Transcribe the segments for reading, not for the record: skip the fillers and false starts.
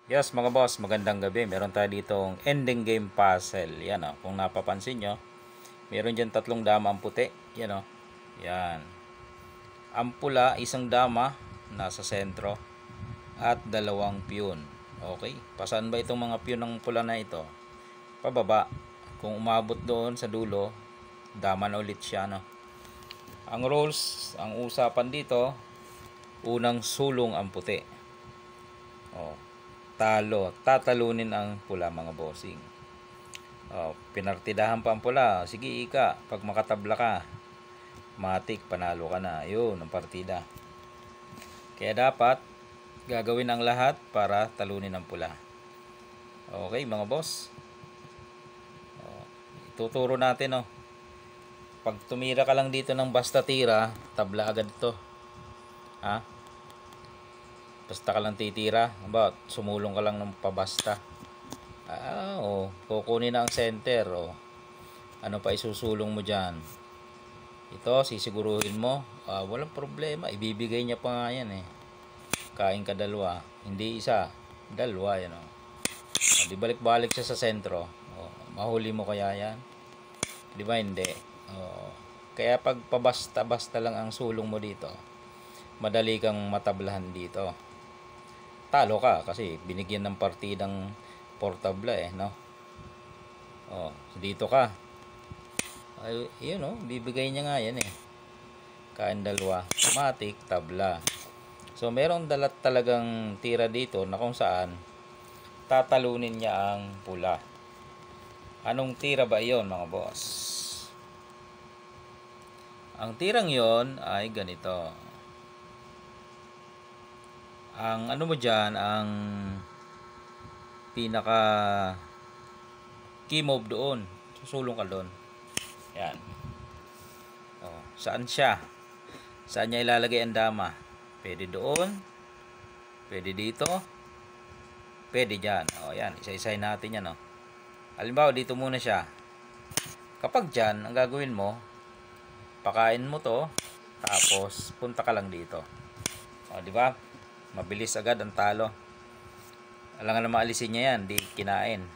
Yes mga boss, magandang gabi. Meron tayo ditong ending game puzzle. Yan o, kung napapansin nyo, meron dyan tatlong dama ang puti. Yan o, yan. Ang pula, isang dama, nasa sentro, at dalawang piyon. Okay, pasaan ba itong mga piyon ng pula na ito? Pababa. Kung umabot doon sa dulo, dama na ulit siya, no? Ang rules, ang usapan dito, unang sulong ang puti. Oh, tatalunin ang pula mga bossing. Pinartidahan pa ang pula. Sige ika, pag makatabla ka, matik panalo ka na. Yun ang partida. Kaya dapat gagawin ang lahat para talunin ang pula. Okay mga boss. Tuturo natin oh. Pag tumira ka lang dito ng basta tira, tabla agad ito. Ha? Basta ka lang titira, about sumulong ka lang ng pabasta. Kukunin na ang center. Ano pa isusulong mo dyan? Ito, sisiguruhin mo. Walang problema. Ibibigay niya pa nga yan eh. Kain ka dalawa. Hindi isa. Dalawa yan oh. Di balik-balik siya sa sentro. Mahuli mo kaya yan? Di ba hindi? Kaya pag pabasta-basta lang ang sulong mo dito, madali kang matablahan dito. Talo ka kasi binigyan ng partidang portabla eh, no? Dito ka. Ay, yun oh, bibigay niya nga yan eh. Kain dalawa, matik, tabla. So merong dalat talagang tira dito na kung saan tatalunin niya ang pula. Anong tira ba iyon mga boss? Ang tirang yon ay ganito. Ang ano mo dyan, ang pinaka key move doon, susulong ka doon. Yan. Saan siya? Saan niya ilalagay ang dama? Pwede doon, pwede dito, pwede dyan. Yan, isa-isahin natin yan. Halimbawa dito muna siya. Kapag dyan, ang gagawin mo, pakain mo to, tapos punta ka lang dito. Di ba? Mabilis agad ang talo. Alangan na maalisin niya yan, di kinain.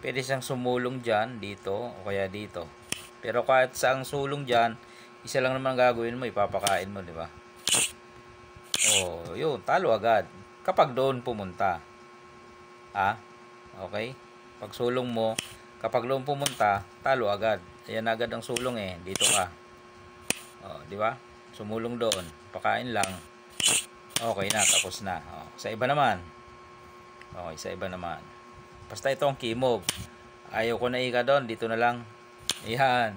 Pwede siyang sumulong dyan, dito, o kaya dito. Pero kahit saang sulong dyan, isa lang naman gagawin mo, ipapakain mo, di ba? Yun, talo agad. Kapag doon pumunta. Okay? Pag sulong mo, kapag doon pumunta, talo agad. Ayan agad ang sulong eh, dito ka. Di ba? Sumulong doon, pakain lang. Okay na, tapos na. Sa iba naman. Okay, sa iba naman. Basta itong key move. Ayaw ko na ika doon, dito na lang. Ayan.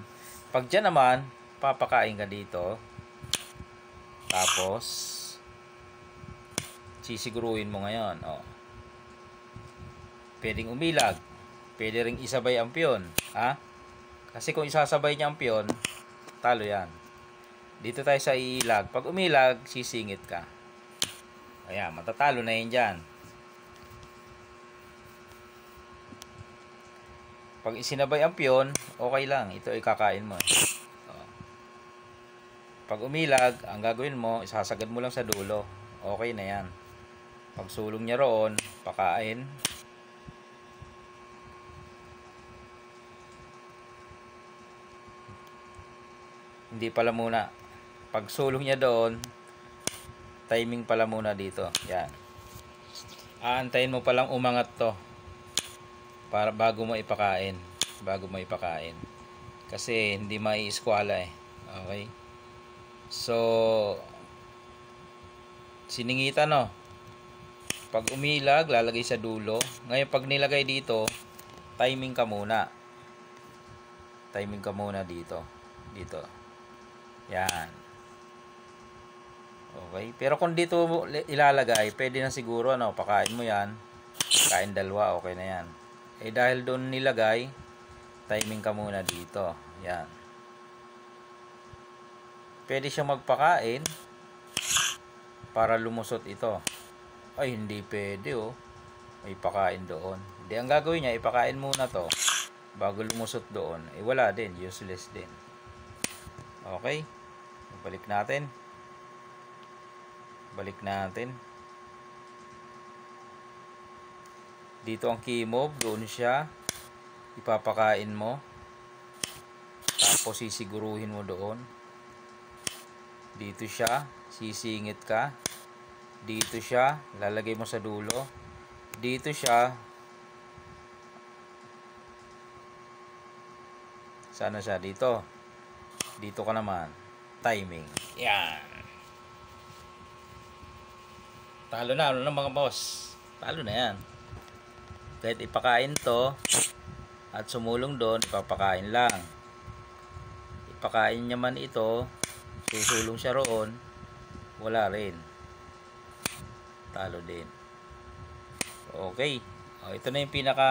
Pag dyan naman, papakain ka dito. Tapos, sisiguruhin mo ngayon. Pwedeng umilag. Pwede ring isabay ang piyon. Kasi kung isasabay niya ang piyon, talo yan. Dito tayo sa iilag. Pag umilag, sisingit ka. Ayan, matatalo na yun dyan. Pag isinabay ang piyon, okay lang. Ito ay kakain mo. Pag umilag, ang gagawin mo, isasagad mo lang sa dulo. Okay na yan. Pag sulong niya roon, pakain. Hindi pala muna. Pag sulong niya doon, timing pala muna dito. Yan. Aantayin mo palang umangat to para bago mo ipakain. Kasi hindi mai-squala eh. Okay? So, siningitan no. Pag umilag, lalagay sa dulo. Ngayon pag nilagay dito, timing ka muna. Dito. Yan. Okay? Pero kung dito ilalagay, pwede na siguro pakain mo yan. Kain dalawa, okay na yan. Dahil doon nilagay, timing ka muna dito. Yan. Pwede siyang magpakain para lumusot ito. Ay, hindi pwede May pakain doon. Hindi, ang gagawin niya, ipakain muna to bago lumusot doon. Wala din, useless din. Okay? Balik natin. Dito ang key move, doon siya. Ipapakain mo. Tapos sisiguruhin mo doon. Dito siya, sisingit ka. Dito siya, lalagay mo sa dulo. Dito siya. Sana siya dito. Dito ka naman. Timing. Yan. Talo na, ano na mga boss. Talo na yan. Kahit ipakain to at sumulong doon, ipapakain lang. Ipakain niya man ito, susulong siya roon, wala rin. Talo din. Okay. O, ito na yung pinaka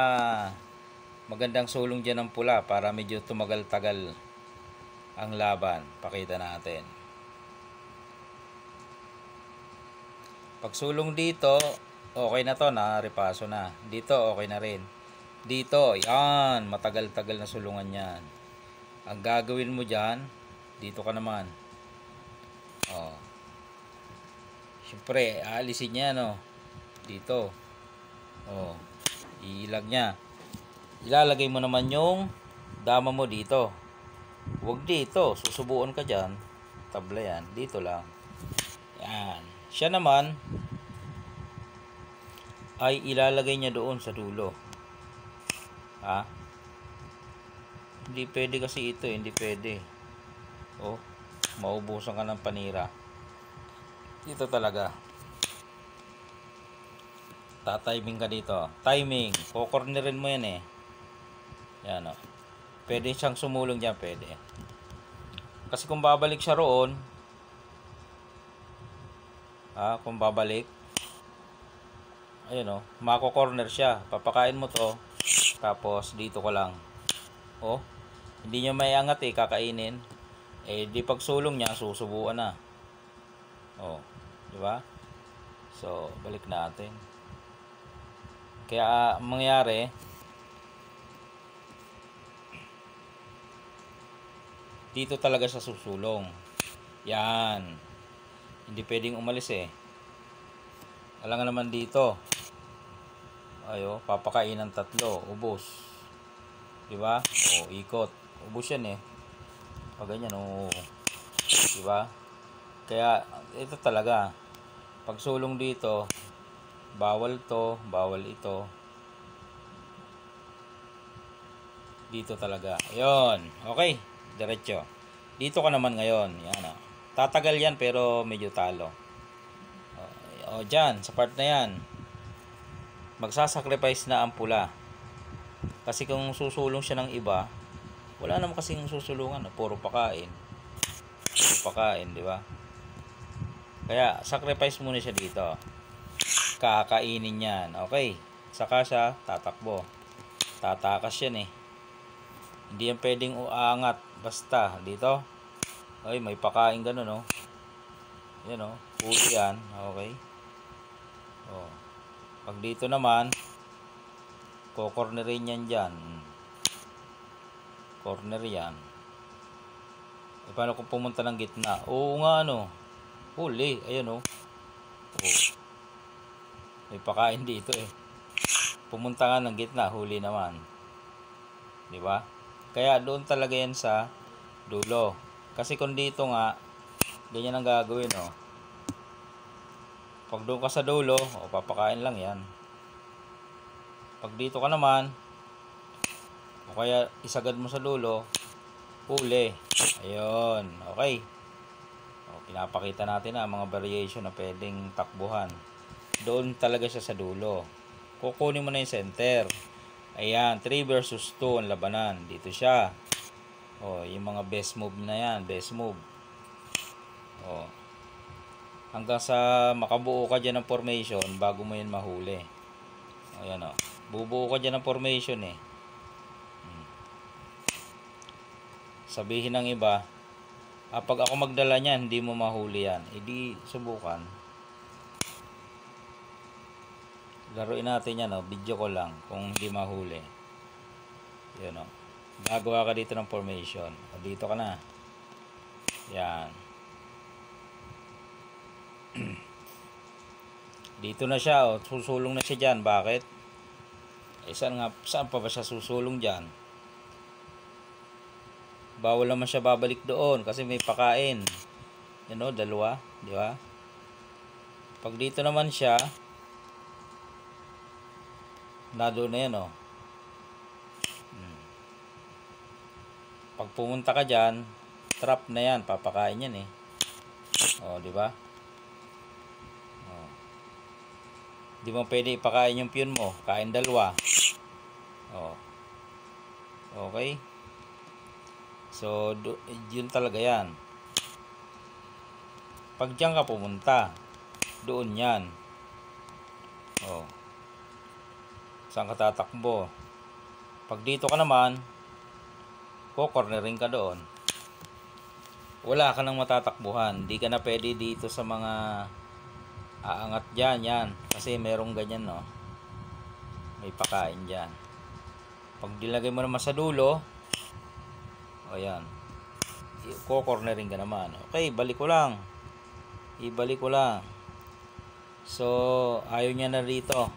magandang sulong dyan ng pula para medyo tumagal-tagal ang laban. Pakita natin. Pag sulong dito, okay na to, repaso na. Dito, okay na rin. Dito, yan, matagal-tagal na sulungan yan. Ang gagawin mo dyan, dito ka naman. Oh. Siyempre, aalisin niya, no? Dito. Oh. Iilag niya. Ilalagay mo naman yung dama mo dito. Huwag dito. Susubuan ka dyan. Tabla yan. Dito lang. Yan. Siya naman ay ilalagay niya doon sa dulo. Ha? Hindi pwede kasi ito. Hindi pwede. Oh. Maubusan ka ng panira. Dito talaga. Tatiming ka dito. Timing. Kukornerin mo yan eh. Yan o. Pwede siyang sumulong dyan. Pwede. Kasi kung babalik siya roon, kung babalik, ayun o, mako-corner siya. Papakain mo to. Tapos dito ka lang. Oh. Hindi niya may angat eh. Kakainin. Eh di pagsulong niya, susubuan na. Oh. Diba? So, balik natin. Kaya mangyari, dito talaga siya susulong. Yan. Hindi pwedeng umalis eh. Alam nga naman dito. Ayo, papakain ng tatlo. Ubos. Diba? O, ikot. Ubos yan eh. Pag ganyan, o. Diba? Kaya, ito talaga. Pag sulong dito, bawal to, bawal ito. Dito talaga. Ayun. Okay. Diretso. Dito ka naman ngayon. Yan o. Tatagal yan pero medyo talo. O dyan. Sa part na yan. Magsasacrifice na ang pula. Kasi kung susulong siya ng iba, wala naman kasing susulungan. Puro pakain. Puro pakain. Diba? Kaya sacrifice muna siya dito. Kakainin yan. Okay. Saka siya tatakbo. Tatakas yan eh. Hindi yan pwedeng uangat. Basta. Dito. Ay, may pakain gano'n, no? Yan, no? Huli yan. Okay. Oh. Pag dito naman, kukornerin yan dyan. Corner yan. E, paano kung pumunta ng gitna? Oo nga, no? Huli. Ayan, no? Oh. May pakain dito, eh. Pumunta nga ng gitna, huli naman. Diba? Kaya doon talaga yan sa dulo. Kasi kung dito nga, ganyan ang gagawin, oh. Pag doon ka sa dulo, papakain lang yan. Pag dito ka naman, o kaya isagad mo sa dulo, huli. Ayun, okay. O, pinapakita natin ang mga variation na pwedeng takbuhan. Doon talaga siya sa dulo. Kukunin mo na yung center. Ayan, 3 versus 2 ang labanan. Dito siya. Oh, yung mga best move na yan, best move. Oh. Hanggang sa makabuo ka dyan ng formation bago mo yan mahuli. Ayan o. Bubuo ka dyan ng formation eh. Sabihin ng iba, pag ako magdala niyan, hindi mo mahuli yan. Hindi subukan. Laruin natin yan o. Video ko lang kung hindi mahuli. Yan o. Gagawa ka dito ng formation. O, dito ka na. Yan. Dito na siya. O, susulong na siya dyan. Bakit? Eh, saan pa ba siya susulong dyan? Bawal naman siya babalik doon kasi may pakain. Yan o, dalawa. Di ba? Pag dito naman siya, nado na yan o. Pag pumunta ka dyan, trap na yan. Papakain yan eh. O, di ba? Di mo pwede ipakain yung piyon mo. Kain dalawa. O. Okay? So, yun talaga yan. Pag dyan ka pumunta, doon yan. O. Saan ka tatakbo? Pag dito ka naman, cornering ka doon. Wala ka nang matatakbuhan. Hindi ka na pwede dito sa mga aangat dyan, yan. Kasi merong ganyan, no. May pakain dyan. Pag dilagay mo naman sa dulo, o yan, cornering ka naman. Okay, balik ko lang. Ibalik ko lang. So, ayaw niya na rito.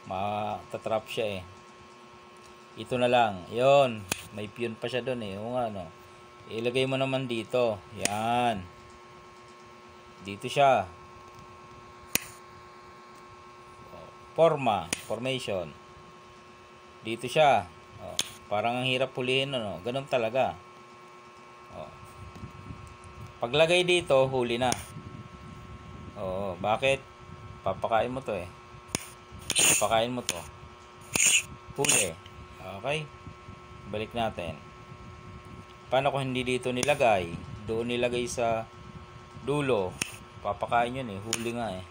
Matatrap siya eh. Ito na lang. Yon, may piyon pa siya doon eh. O nga, no. Ilagay mo naman dito. Yan. Dito siya. Formation. Dito siya. Parang ang hirap hulihin, no. Ganun talaga. Paglagay dito, huli na. Bakit? Papakain mo to eh. Papakain mo to. Huli. Okay? Balik natin. Paano kung hindi dito nilagay? Doon nilagay sa dulo. Papakain yun eh. Huli nga eh.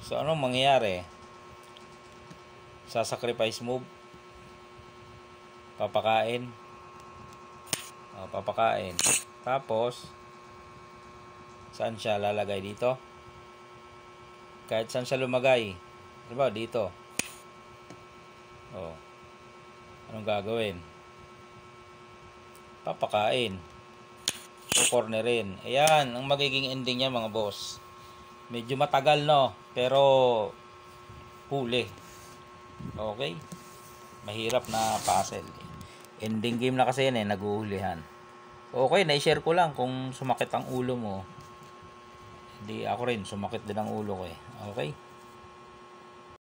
So, anong mangyayari? Sacrifice move. Papakain. Papakain. Tapos, saan siya lalagay? Dito? Kahit saan siya lumagay. Diba? Dito. Anong gagawin? Papakain. Cornerin. Ayan, ang magiging ending niya mga boss. Medyo matagal, no? Pero huli. Okay? Mahirap na puzzle. Ending game na kasi yan eh, naguhulihan. Okay, na-share ko lang kung sumakit ang ulo mo. Hindi, ako rin, sumakit din ang ulo ko eh. Okay?